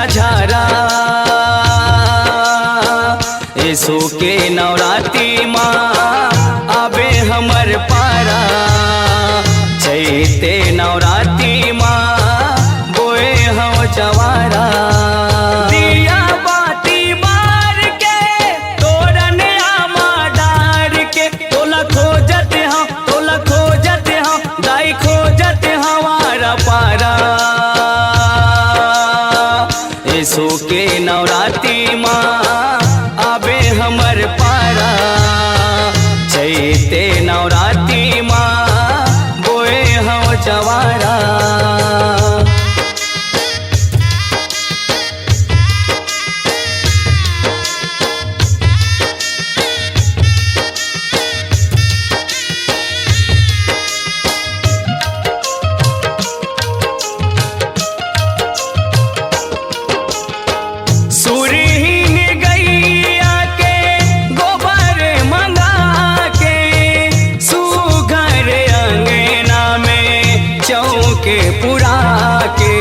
झारा झारा यीशु के नवरात्रि माँ आबे हमर पारा चैते नवरात्रि माँ बोए हम जवारा दिया बाती बार के तोरन आमा डार के तोला खोजत हम दाई खोजत हमारा पारा यीशु के नवरात्रि माँ आबे हमर पारा चैते नवरात्रि माँ बोए हम जवारा के पुरा के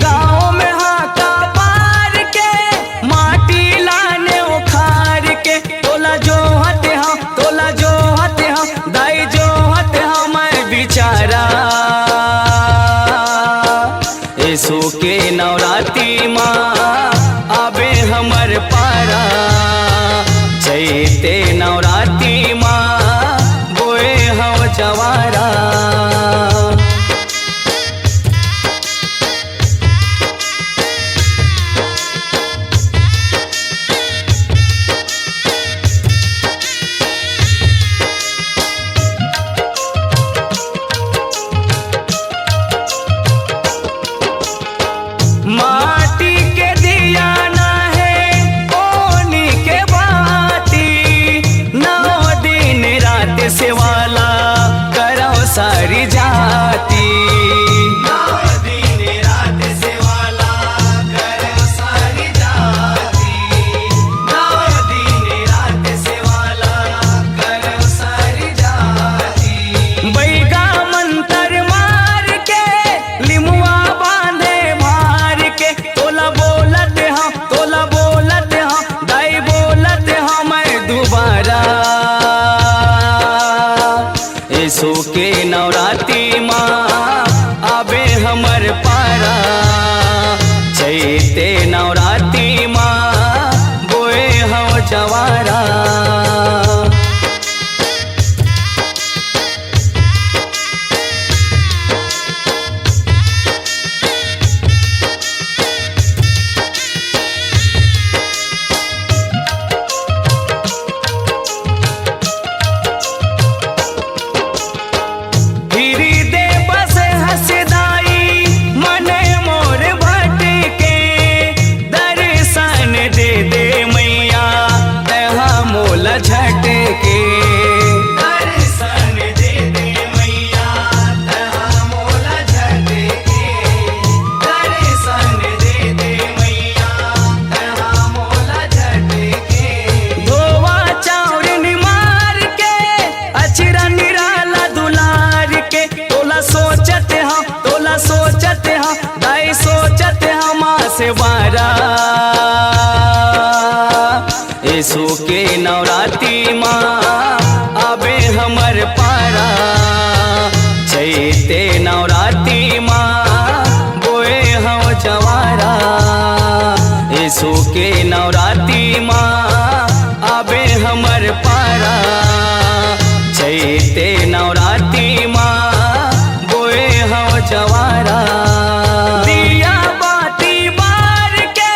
गाँव में हाथा पार के माटी लाने उखाड़ के तोला जो हते हम दाई जो हते हम बिचारा यीशु के नवरात्रि माँ आबे हमर पारा चैते नवरात्रि माँ बोए हम जवारा माटी के दिया ना है पानी के बाती 9 दिन रात से वाला करो सारी जाती 9 दिन रात से वाला करो सारी जाती 9 दिन रात से वाला करो सारी जाती बैगा मंतर मार के लिमुआ बांधे तोला बोलत हम दाई बोलत हम दोबारा यीशु के नवरात्रि माँ आबे हमर पारा चैते नवरात्रि माँ बोए हम जवारा झटके दर्शन दे दे मैया तहा मोला झटके दर्शन दे दे मैया तहा मोला झटके धोवा चाउरन मार के अचरा निराला दुलार के तोला सोचत हम दाई सोचत हम से बारा यीशु के नवरात्रि माँ आबे हमर पारा चैते नवरात्रि माँ बोए हम जवारा यीशु के नवरात्रि माँ आबे हमर पारा चैते नवरात्रि माँ बोए हम जवारा दिया बाती बार के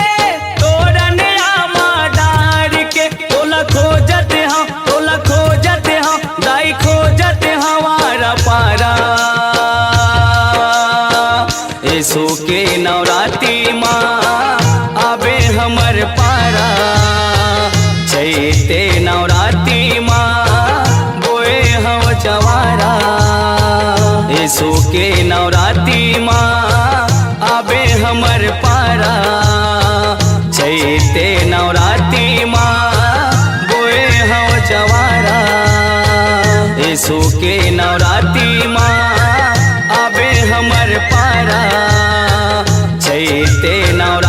तोरन आमा डार के तोला खोजत हम दाई खोजत हमारा पारा यीशु के नवरात्रि माँ आबे हमर पारा चैते नवरात्रि माँ बोए हम जवारा यीशु के नवरात्रि माँ आबे हमर पारा चैते नवरात्रि नवराती माँ आबे हमर पारा चैते नवराती